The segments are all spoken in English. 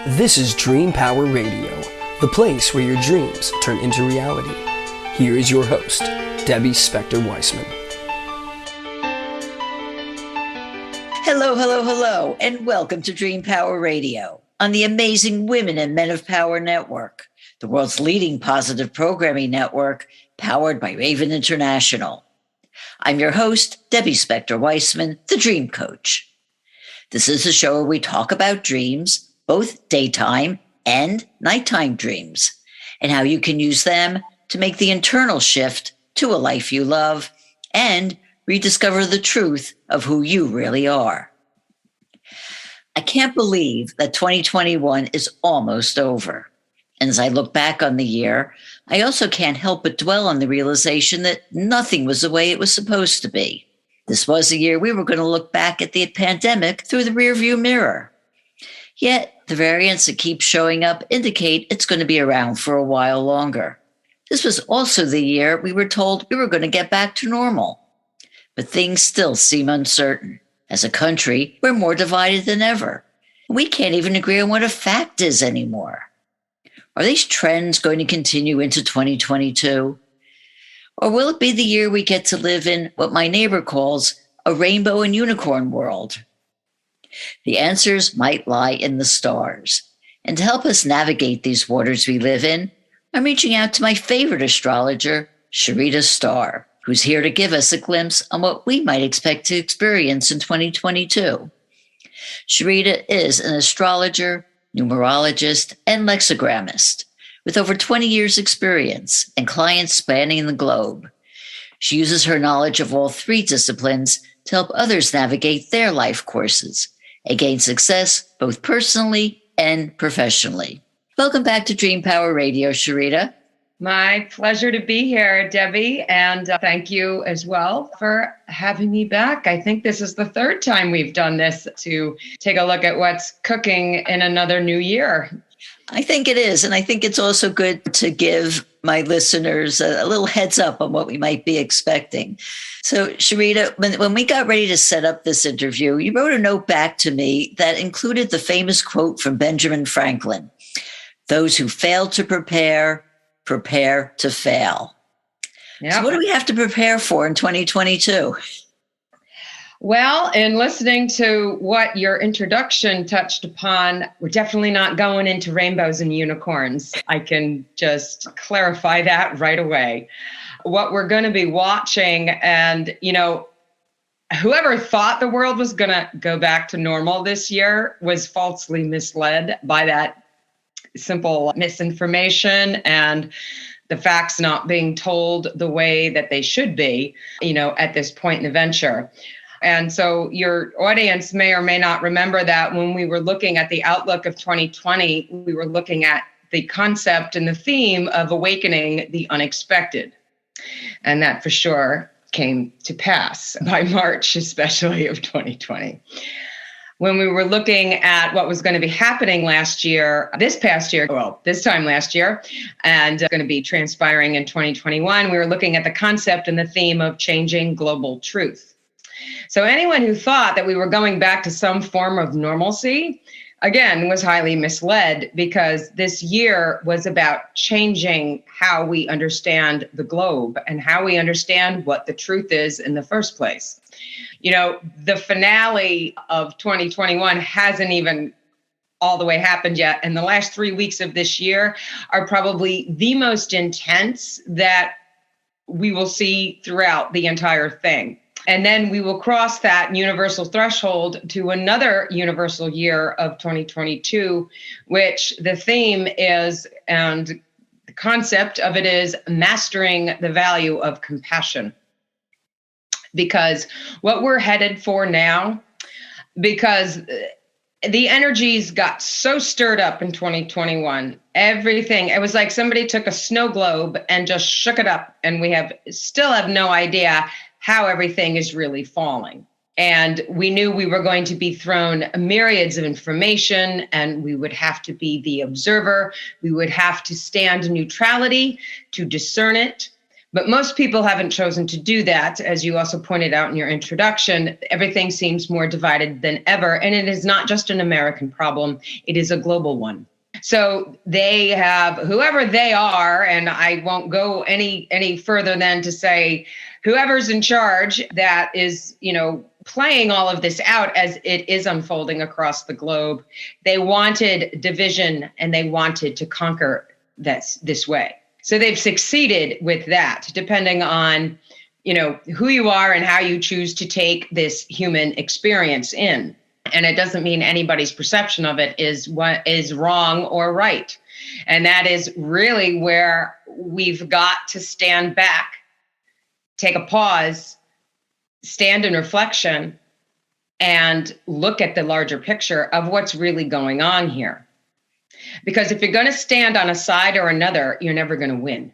This is Dream Power Radio, the place where your dreams turn into reality. Here is your host, Debbie Spector-Weissman. Hello, and welcome to Dream Power Radio on the amazing Women and Men of Power Network, the world's leading positive programming network powered by Raven International. I'm your host, Debbie Spector-Weissman, the Dream Coach. This is a show where we talk about dreams, both daytime and nighttime dreams, and how you can use them to make the internal shift to a life you love and rediscover the truth of who you really are. I can't believe that 2021 is almost over. And as I look back on the year, I also can't help but dwell on the realization that nothing was the way it was supposed to be. This was a year we were going to look back at the pandemic through the rearview mirror. Yet, the variants that keep showing up indicate it's going to be around for a while longer. This was also the year we were told we were going to get back to normal. But things still seem uncertain. As a country, we're more divided than ever. We can't even agree on what a fact is anymore. Are these trends going to continue into 2022? Or will it be the year we get to live in what my neighbor calls a rainbow and unicorn world? The answers might lie in the stars. And to help us navigate these waters we live in, I'm reaching out to my favorite astrologer, Sharita Star, who's here to give us a glimpse on what we might expect to experience in 2022. Sharita is an astrologer, numerologist, and lexagramist with over 20 years' experience and clients spanning the globe. She uses her knowledge of all three disciplines to help others navigate their life courses and gain success both personally and professionally. Welcome back to Dream Power Radio, Sharita. My pleasure to be here, Debbie, and thank you as well for having me back. I think this is the third time we've done this to take a look at what's cooking in another new year. I think it is, and I think it's also good to give my listeners a little heads up on what we might be expecting. So, Sharita, when we got ready to set up this interview, you wrote a note back to me that included the famous quote from Benjamin Franklin: "Those who fail to prepare to fail." Yep. So what do we have to prepare for in 2022? Well, in listening to what your introduction touched upon, we're definitely not going into rainbows and unicorns. I can just clarify that right away. What we're going to be watching, and, whoever thought the world was going to go back to normal this year was falsely misled by that simple misinformation and the facts not being told the way that they should be, at this point in the venture. And so your audience may or may not remember that when we were looking at the outlook of 2020, we were looking at the concept and the theme of awakening the unexpected. And that for sure came to pass by March, especially of 2020. When we were looking at what was going to be happening this time last year, and going to be transpiring in 2021, we were looking at the concept and the theme of changing global truth. So anyone who thought that we were going back to some form of normalcy, again, was highly misled, because this year was about changing how we understand the globe and how we understand what the truth is in the first place. The finale of 2021 hasn't even all the way happened yet. And the last 3 weeks of this year are probably the most intense that we will see throughout the entire thing. And then we will cross that universal threshold to another universal year of 2022, which the theme is, and the concept of it is, mastering the value of compassion. Because what we're headed for now, because the energies got so stirred up in 2021, everything, it was like somebody took a snow globe and just shook it up, and we still have no idea how everything is really falling. And we knew we were going to be thrown myriads of information, and we would have to be the observer. We would have to stand in neutrality to discern it. But most people haven't chosen to do that. As you also pointed out in your introduction, everything seems more divided than ever. And it is not just an American problem, it is a global one. So they have, whoever they are, and I won't go any further than to say whoever's in charge that is, playing all of this out as it is unfolding across the globe. They wanted division and they wanted to conquer this way. So they've succeeded with that, depending on, who you are and how you choose to take this human experience in. And it doesn't mean anybody's perception of it is what is wrong or right. And that is really where we've got to stand back, take a pause, stand in reflection, and look at the larger picture of what's really going on here. Because if you're going to stand on a side or another, you're never going to win.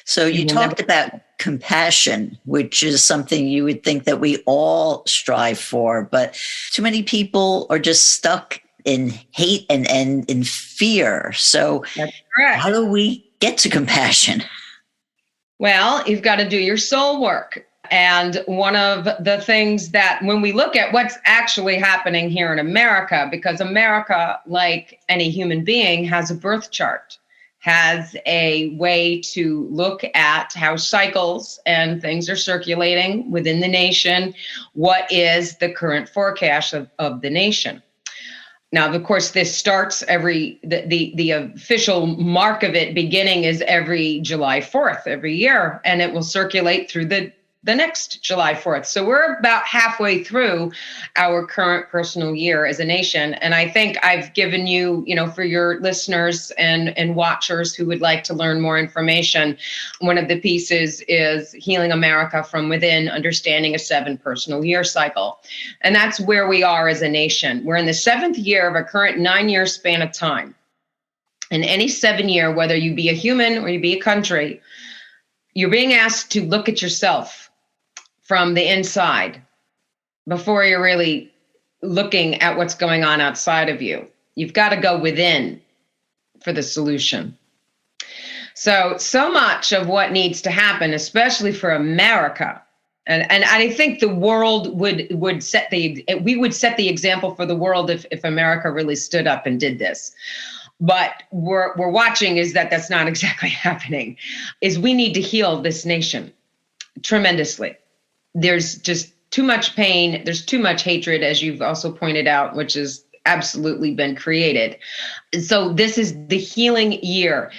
So you talked about compassion, which is something you would think that we all strive for, but too many people are just stuck in hate and in fear. So that's correct. How do we get to compassion? Well, you've got to do your soul work. And one of the things that when we look at what's actually happening here in America, because America, like any human being, has a birth chart, has a way to look at how cycles and things are circulating within the nation, what is the current forecast of the nation. Now, of course, this starts the official mark of it beginning is every July 4th every year, and it will circulate through the next July 4th. So we're about halfway through our current personal year as a nation. And I think I've given you, for your listeners and watchers who would like to learn more information, one of the pieces is Healing America from Within, Understanding a 7 Personal Year Cycle. And that's where we are as a nation. We're in the 7th year of a current 9-year span of time. In any 7 year, whether you be a human or you be a country, you're being asked to look at yourself from the inside before you're really looking at what's going on outside of you. You've got to go within for the solution. So much of what needs to happen, especially for America, and I think the world would set the example for the world if America really stood up and did this. But we're watching is that's not exactly happening, is we need to heal this nation tremendously. There's just too much pain. There's too much hatred, as you've also pointed out, which has absolutely been created. So this is the healing year.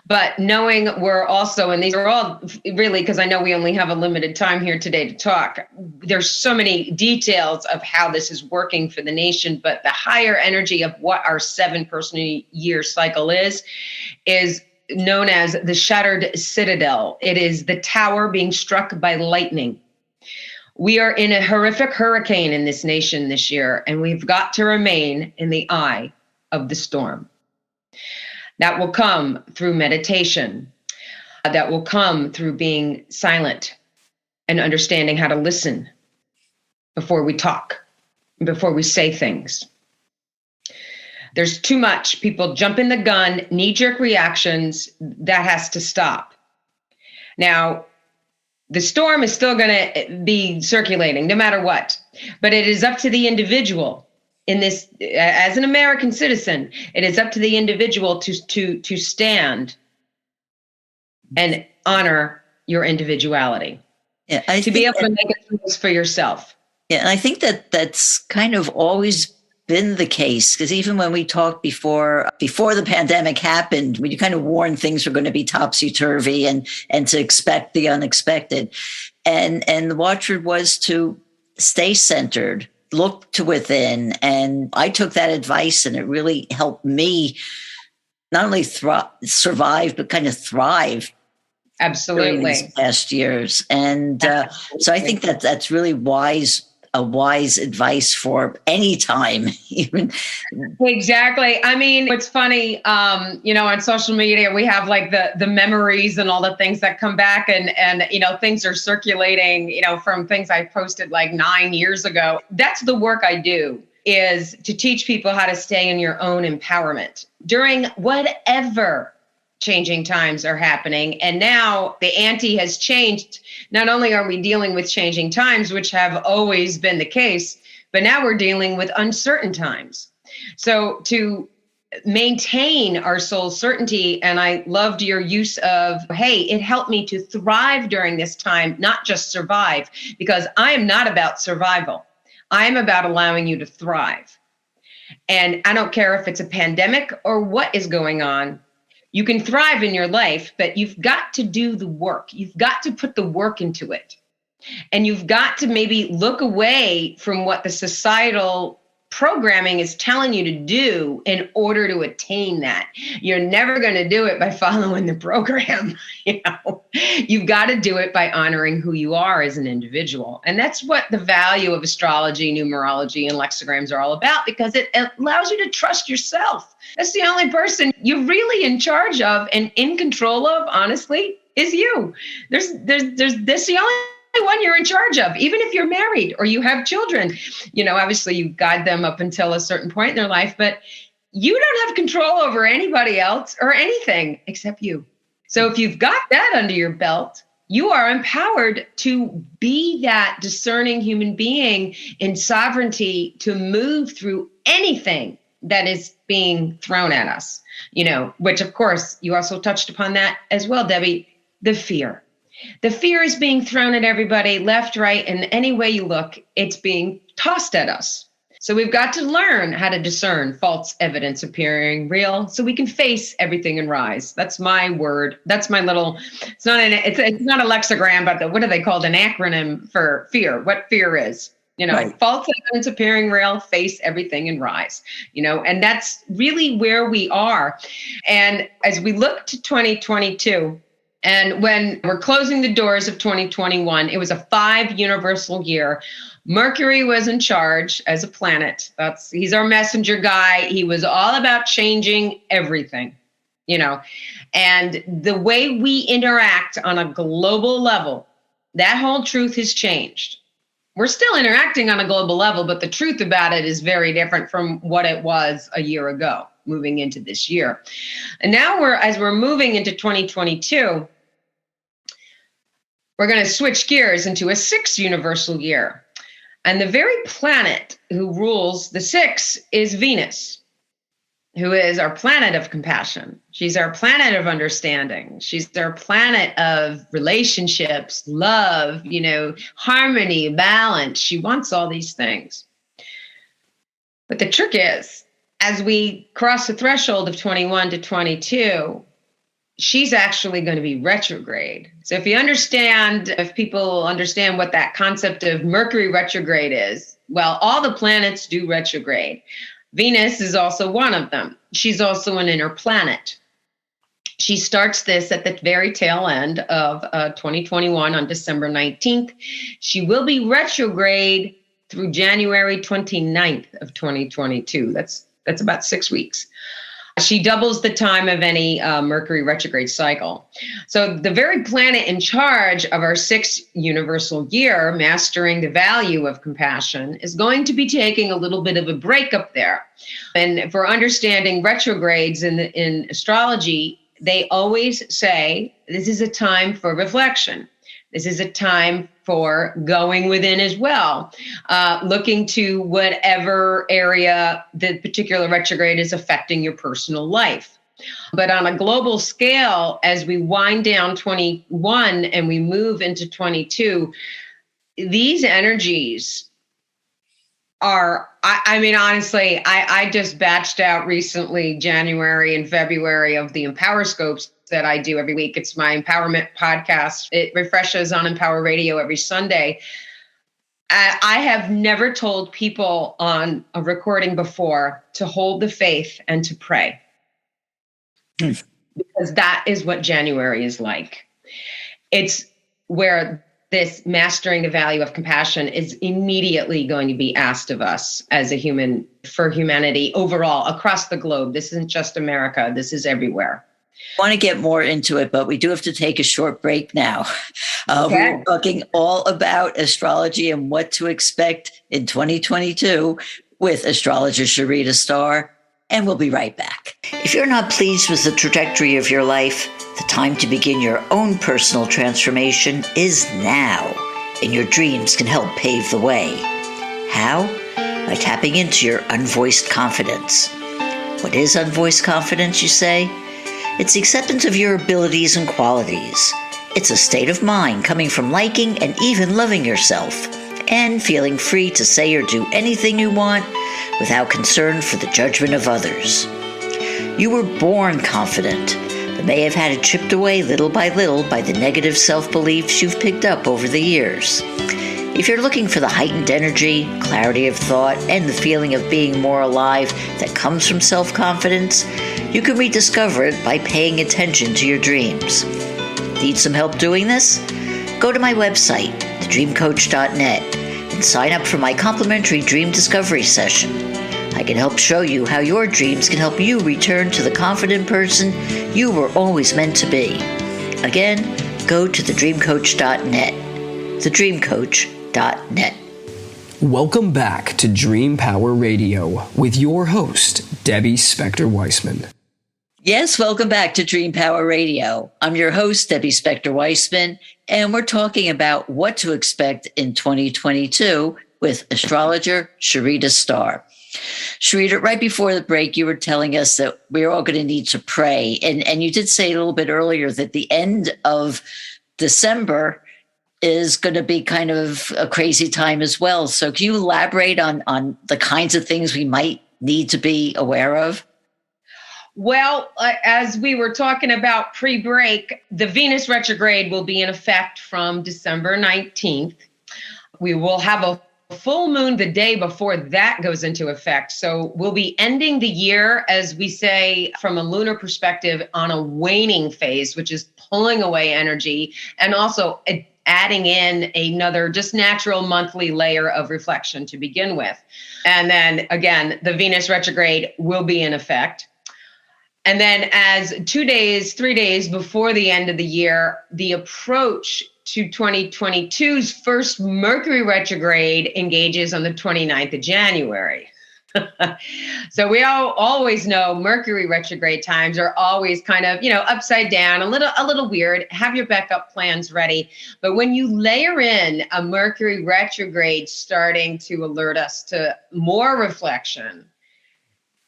But knowing we're also, and these are all really, because I know we only have a limited time here today to talk, there's so many details of how this is working for the nation, but the higher energy of what our 7 personal year cycle is known as the shattered citadel. It is the tower being struck by lightning. We are in a horrific hurricane in this nation this year, and we've got to remain in the eye of the storm. That will come through meditation. That will come through being silent and understanding how to listen before we talk, before we say things. There's too much. People jumping the gun, knee-jerk reactions. That has to stop. Now, the storm is still going to be circulating no matter what, but it is up to the individual in this, as an American citizen, it is up to the individual to stand and honor your individuality, to be able to make a choice for yourself. Yeah, and I think that's kind of always been the case, because even when we talked before the pandemic happened, we kind of warned things were going to be topsy-turvy and to expect the unexpected. And the watchword was to stay centered, look to within. And I took that advice, and it really helped me not only survive, but kind of thrive. Absolutely. During these past years. And so I think that's really a wise advice for any time. Even exactly. I mean, it's funny, on social media, we have like the memories and all the things that come back and things are circulating, from things I posted like 9 years ago. That's the work I do, is to teach people how to stay in your own empowerment during whatever changing times are happening. And now the ante has changed. Not only are we dealing with changing times, which have always been the case, but now we're dealing with uncertain times. So to maintain our soul certainty, and I loved your use of, hey, it helped me to thrive during this time, not just survive, because I am not about survival. I am about allowing you to thrive. And I don't care if it's a pandemic or what is going on. You can thrive in your life, but you've got to do the work. You've got to put the work into it. And you've got to maybe look away from what the societal programming is telling you to do in order to attain that. You're never going to do it by following the program. You've got to do it by honoring who you are as an individual. And that's what the value of astrology, numerology, and lexagrams are all about, because it allows you to trust yourself. That's the only person you're really in charge of and in control of, honestly, is you. That's the only one you're in charge of, even if you're married or you have children. Obviously you guide them up until a certain point in their life, but you don't have control over anybody else or anything except you. So if you've got that under your belt, you are empowered to be that discerning human being in sovereignty to move through anything that is being thrown at us, which of course you also touched upon that as well, Debbie, the fear. The fear is being thrown at everybody left, right, and any way you look, it's being tossed at us. So we've got to learn how to discern false evidence appearing real so we can face everything and rise. That's my word. That's my little, it's not a lexagram, but what do they call an acronym for fear? What fear is? Right. False evidence appearing real, face everything and rise, and that's really where we are. And as we look to 2022, and when we're closing the doors of 2021, it was a 5 universal year. Mercury was in charge as a planet. He's our messenger guy. He was all about changing everything, and the way we interact on a global level, that whole truth has changed. We're still interacting on a global level, but the truth about it is very different from what it was a year ago, moving into this year. And now as we're moving into 2022, we're going to switch gears into a 6 universal year. And the very planet who rules the 6 is Venus, who is our planet of compassion. She's our planet of understanding. She's our planet of relationships, love, harmony, balance. She wants all these things. But the trick is, as we cross the threshold of 21 to 22, she's actually going to be retrograde. So if people understand what that concept of Mercury retrograde is, well, all the planets do retrograde. Venus is also one of them. She's also an inner planet. She starts this at the very tail end of 2021 on December 19th. She will be retrograde through January 29th of 2022. That's about 6 weeks. She doubles the time of any Mercury retrograde cycle. So the very planet in charge of our 6 universal year, mastering the value of compassion, is going to be taking a little bit of a break up there. And for understanding retrogrades in astrology, they always say this is a time for reflection. This is a time for going within as well, looking to whatever area the particular retrograde is affecting your personal life. But on a global scale, as we wind down 21 and we move into 22, these energies are, honestly, I just batched out recently January and February of the Empower Scopes that I do every week. It's my empowerment podcast. It refreshes on Empower Radio every Sunday. I have never told people on a recording before to hold the faith and to pray. Because that is what January is like. It's where this mastering the value of compassion is immediately going to be asked of us as a human, for humanity overall, across the globe. This isn't just America. This is everywhere. I want to get more into it, but we do have to take a short break now. Okay. We're talking all about astrology and what to expect in 2022 with astrologer Sharita Star and we'll be right back. If you're not pleased with the trajectory of your life, the time to begin your own personal transformation is now, and your dreams can help pave the way. How? By tapping into your unvoiced confidence. What is unvoiced confidence, you say? It's the acceptance of your abilities and qualities. It's a state of mind coming from liking and even loving yourself, and feeling free to say or do anything you want without concern for the judgment of others. You were born confident, but may have had it chipped away little by little by the negative self-beliefs you've picked up over the years. If you're looking for the heightened energy, clarity of thought, and the feeling of being more alive that comes from self-confidence, you can rediscover it by paying attention to your dreams. Need some help doing this? Go to my website, thedreamcoach.net, and sign up for my complimentary dream discovery session. I can help show you how your dreams can help you return to the confident person you were always meant to be. Again, go to thedreamcoach.net. thedreamcoach.net. Welcome back to Dream Power Radio with your host, Debbie Spector-Weissman. Yes, welcome back to Dream Power Radio. I'm your host, Debbie Spector-Weissman, and we're talking about what to expect in 2022 with astrologer Sharita Star. Sharita, right before the break, you were telling us that we're all going to need to pray. And you did say a little bit earlier that the end of December is going to be kind of a crazy time as well. So can you elaborate on the kinds of things we might need to be aware of? Well, as we were talking about pre-break, the Venus retrograde will be in effect from December 19th. We will have a full moon the day before that goes into effect. So we'll be ending the year, as we say, from a lunar perspective, on a waning phase, which is pulling away energy and also adding in another just natural monthly layer of reflection to begin with. And then again, the Venus retrograde will be in effect. And then as 3 days before the end of the year, the approach to 2022's first Mercury retrograde engages on the 29th of January. So we all always know Mercury retrograde times are always kind of, upside down, a little weird. Have your backup plans ready. But when you layer in a Mercury retrograde starting to alert us to more reflection,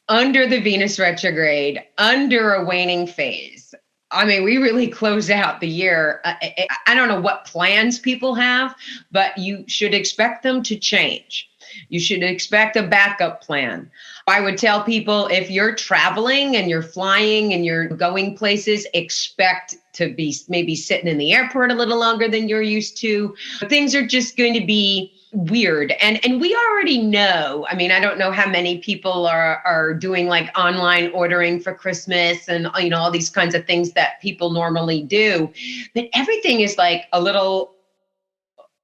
under the Venus retrograde, under a waning phase, I mean, we really close out the year. I don't know what plans people have, but you should expect them to change. You should expect a backup plan. I would tell people, if you're traveling and you're flying and you're going places, expect to be maybe sitting in the airport a little longer than you're used to. Things are just going to be weird. And we already know, I mean, I don't know how many people are doing like online ordering for Christmas and, all these kinds of things that people normally do, but everything is like a little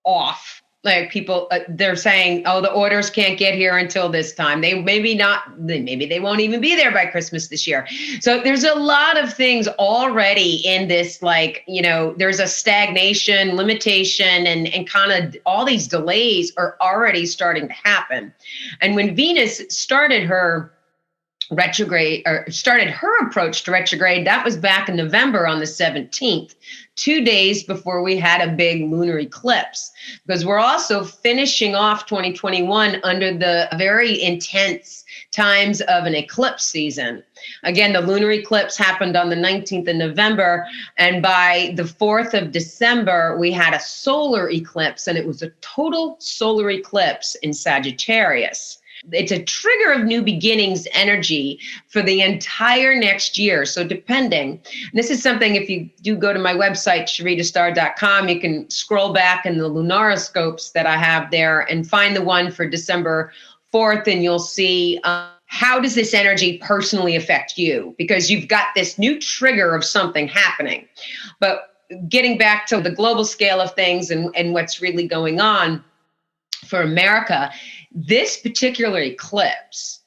off. Like people, they're saying, oh, the orders can't get here until this time. Maybe they won't even be there by Christmas this year. So there's a lot of things already in this, there's a stagnation, limitation, and kind of all these delays are already starting to happen. And when Venus started her retrograde, or started her approach to retrograde, that was back in November on the 17th, 2 days before we had a big lunar eclipse, because we're also finishing off 2021 under the very intense times of an eclipse season. Again, the lunar eclipse happened on the 19th of November, and by the 4th of December, we had a solar eclipse, and it was a total solar eclipse in Sagittarius. It's a trigger of new beginnings energy for the entire next year. So depending, this is something, if you do go to my website, sharitastar.com, you can scroll back in the lunarscopes that I have there and find the one for December 4th, and you'll see how does this energy personally affect you? Because you've got this new trigger of something happening. But getting back to the global scale of things and what's really going on for America, this particular eclipse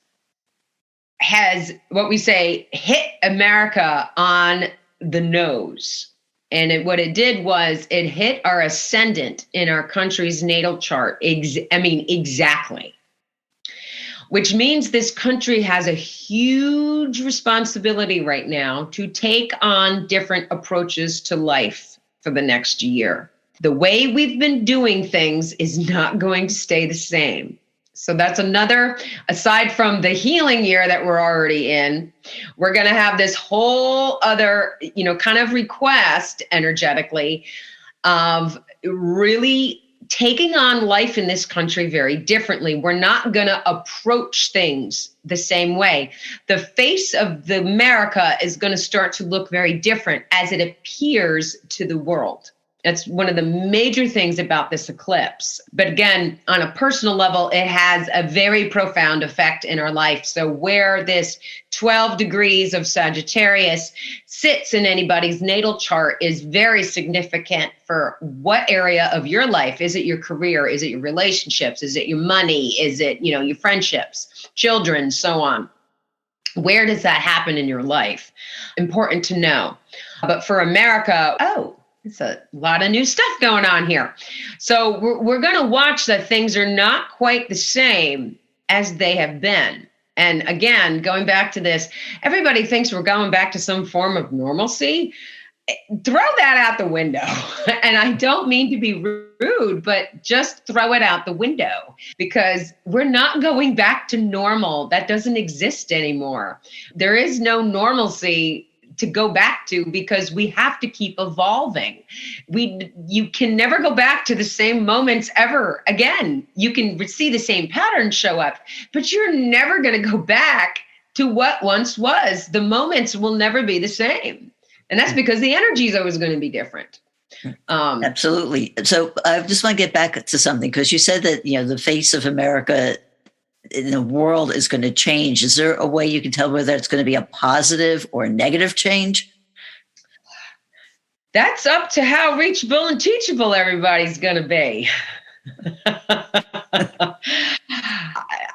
has, what we say, hit America on the nose. And what it did was it hit our ascendant in our country's natal chart. Exactly. which means this country has a huge responsibility right now to take on different approaches to life for the next year. The way we've been doing things is not going to stay the same. So that's another, aside from the healing year that we're already in, we're going to have this whole other, kind of request energetically of really taking on life in this country very differently. We're not going to approach things the same way. The face of the America is going to start to look very different as it appears to the world. That's one of the major things about this eclipse. But again, on a personal level, it has a very profound effect in our life. So where this 12 degrees of Sagittarius sits in anybody's natal chart is very significant for what area of your life. Is it your career? Is it your relationships? Is it your money? Is it, your friendships, children, so on? Where does that happen in your life? Important to know. But for America, it's a lot of new stuff going on here. So we're going to watch that things are not quite the same as they have been. And again, going back to this, everybody thinks we're going back to some form of normalcy. Throw that out the window. And I don't mean to be rude, but just throw it out the window, because we're not going back to normal. That doesn't exist anymore. There is no normalcy to go back to, because we have to keep evolving. You can never go back to the same moments ever again. You can see the same patterns show up, but you're never going to go back to what once was. The moments will never be the same. And that's because the energy is always going to be different. Absolutely. So I just want to get back to something, because you said that, the face of America in the world is going to change. Is there a way you can tell whether it's going to be a positive or a negative change? That's up to how reachable and teachable everybody's going to be.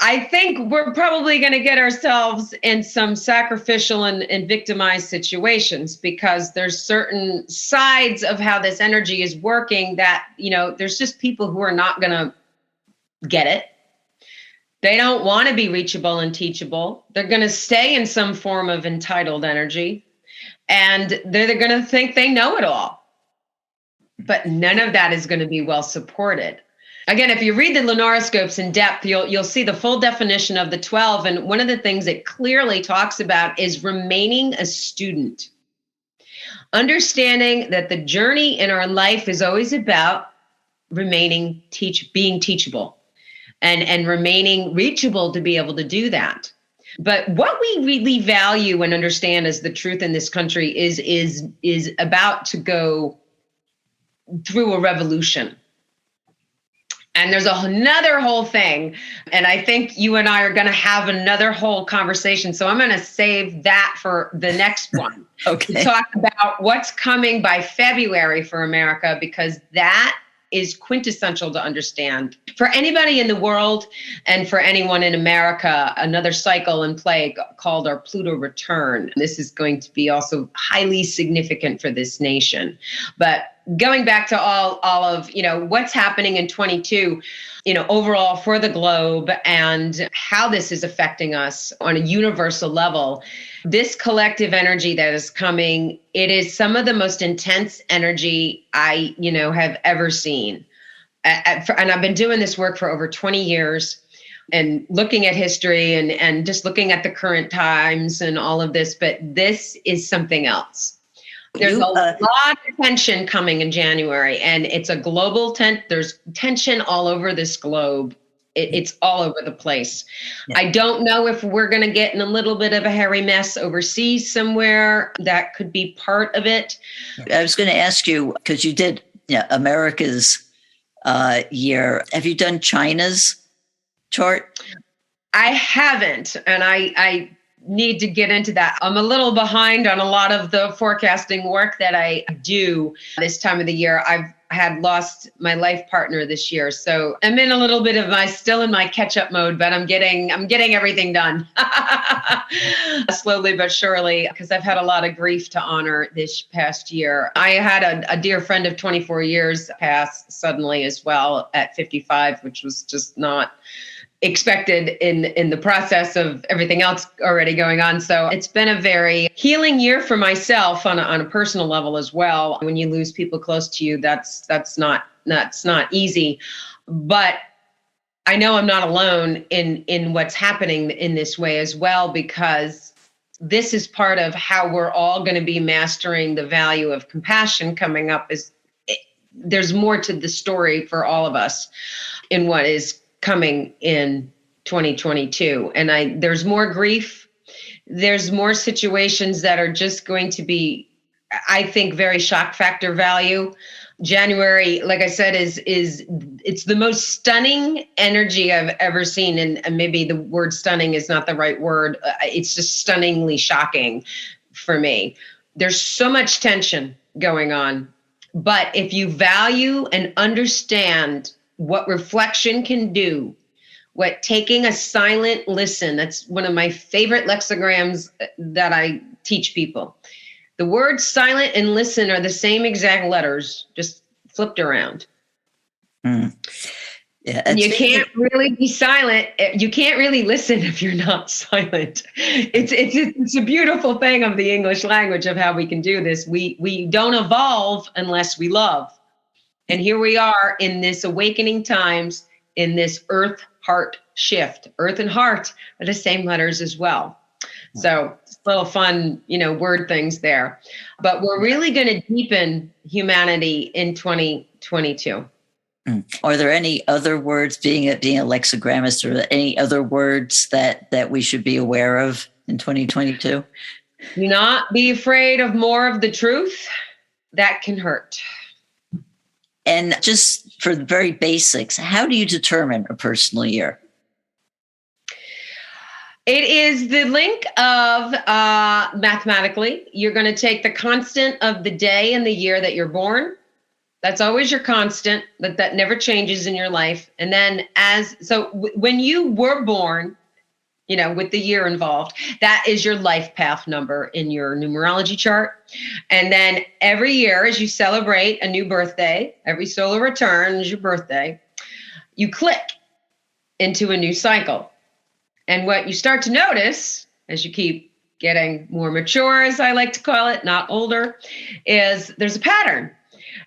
I think we're probably going to get ourselves in some sacrificial and victimized situations, because there's certain sides of how this energy is working that, there's just people who are not going to get it. They don't want to be reachable and teachable. They're going to stay in some form of entitled energy, and they're going to think they know it all. But none of that is going to be well supported. Again, if you read the lunarscopes in depth, you'll see the full definition of the 12. And one of the things it clearly talks about is remaining a student. Understanding that the journey in our life is always about being teachable. And remaining reachable to be able to do that. But what we really value and understand as the truth in this country is about to go through a revolution. And there's another whole thing. And I think you and I are going to have another whole conversation. So I'm going to save that for the next one. Okay. To talk about what's coming by February for America, because that is quintessential to understand. For anybody in the world and for anyone in America, another cycle in play called our Pluto return. This is going to be also highly significant for this nation. But going back to all of, what's happening in 22, overall for the globe and how this is affecting us on a universal level, this collective energy that is coming, it is some of the most intense energy I, have ever seen. And I've been doing this work for over 20 years and looking at history and just looking at the current times and all of this, but this is something else. There's a lot of tension coming in January, and it's a global there's tension all over this globe. It's all over the place. Yeah. I don't know if we're going to get in a little bit of a hairy mess overseas somewhere. That could be part of it. I was going to ask you, because you did America's year. Have you done China's chart? I haven't, and I need to get into that. I'm a little behind on a lot of the forecasting work that I do this time of the year. I've had lost my life partner this year, so I'm in a little bit of still in my catch-up mode, but I'm getting everything done slowly but surely, because I've had a lot of grief to honor this past year. I had a dear friend of 24 years pass suddenly as well at 55, which was just not expected in the process of everything else already going on. So it's been a very healing year for myself on a personal level as well. When you lose people close to you, that's not easy. But I know I'm not alone in what's happening in this way as well, because this is part of how we're all going to be mastering the value of compassion coming up. There's more to the story for all of us in what is coming in 2022. And there's more grief. There's more situations that are just going to be, I think, very shock factor value. January, like I said, is it's the most stunning energy I've ever seen. And maybe the word stunning is not the right word. It's just stunningly shocking for me. There's so much tension going on. But if you value and understand what reflection can do, what taking a silent listen, that's one of my favorite lexagrams that I teach people. The words silent and listen are the same exact letters, just flipped around. Mm. Yeah, and you can't really be silent. You can't really listen if you're not silent. It's a beautiful thing of the English language of how we can do this. We don't evolve unless we love. And here we are in this awakening times, in this earth heart shift. Earth and heart are the same letters as well. So it's little fun, word things there. But we're really going to deepen humanity in 2022. Are there any other words, being a lexagramist, or any other words that we should be aware of in 2022? Do not be afraid of more of the truth. That can hurt. And just for the very basics, how do you determine a personal year? It is the link of mathematically, you're going to take the constant of the day and the year that you're born. That's always your constant, that never changes in your life. And then when you were born, with the year involved, that is your life path number in your numerology chart. And then every year, as you celebrate a new birthday, every solar return is your birthday, you click into a new cycle. And what you start to notice as you keep getting more mature, as I like to call it, not older, is there's a pattern.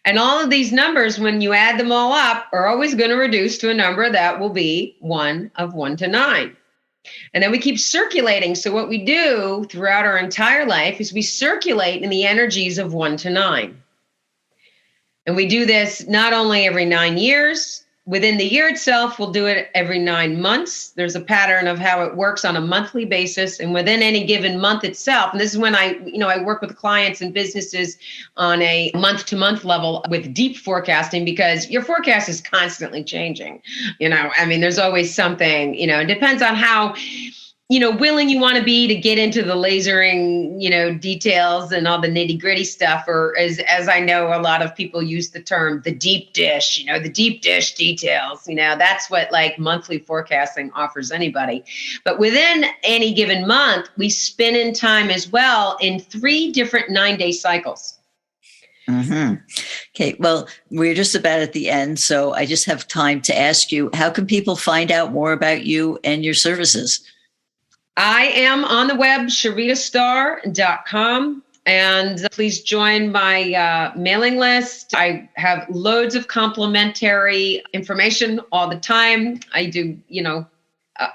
And all of these numbers, when you add them all up, are always going to reduce to a number that will be 1 to 9. And then we keep circulating. So what we do throughout our entire life is we circulate in the energies of 1 to 9. And we do this not only every 9 years. Within the year itself, we'll do it every 9 months. There's a pattern of how it works on a monthly basis, and within any given month itself. And this is when I work with clients and businesses on a month-to-month level with deep forecasting, because your forecast is constantly changing. There's always something. It depends on how willing you want to be to get into the lasering, details and all the nitty gritty stuff, or as I know, a lot of people use the term, the deep dish, the deep dish details, that's what like monthly forecasting offers anybody. But within any given month, we spin in time as well in 3 different 9-day cycles. Mm-hmm. Okay. Well, we're just about at the end, so I just have time to ask you, how can people find out more about you and your services? I am on the web, sharitastar.com, and please join my mailing list. I have loads of complimentary information all the time. I do,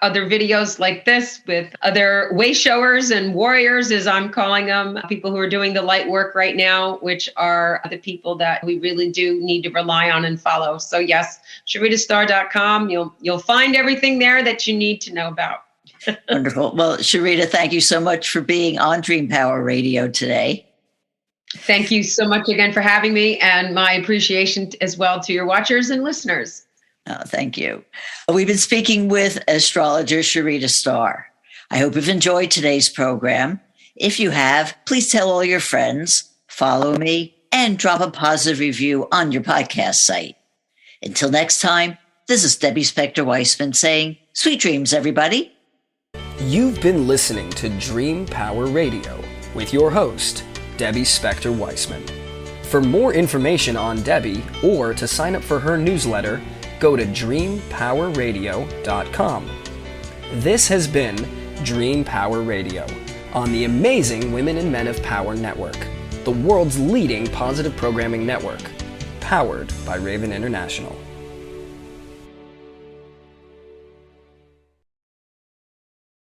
other videos like this with other way showers and warriors, as I'm calling them, people who are doing the light work right now, which are the people that we really do need to rely on and follow. So yes, sharitastar.com. You'll find everything there that you need to know about. Wonderful. Well, Sharita, thank you so much for being on Dream Power Radio today. Thank you so much again for having me, and my appreciation as well to your watchers and listeners. Oh, thank you. We've been speaking with astrologer Sharita Star. I hope you've enjoyed today's program. If you have, please tell all your friends, follow me, and drop a positive review on your podcast site. Until next time, this is Debbie Spector-Weissman saying, sweet dreams, everybody. You've been listening to Dream Power Radio with your host, Debbie Spector-Weissman. For more information on Debbie or to sign up for her newsletter, go to dreampowerradio.com. This has been Dream Power Radio on the amazing Women and Men of Power Network, the world's leading positive programming network, powered by Raven International.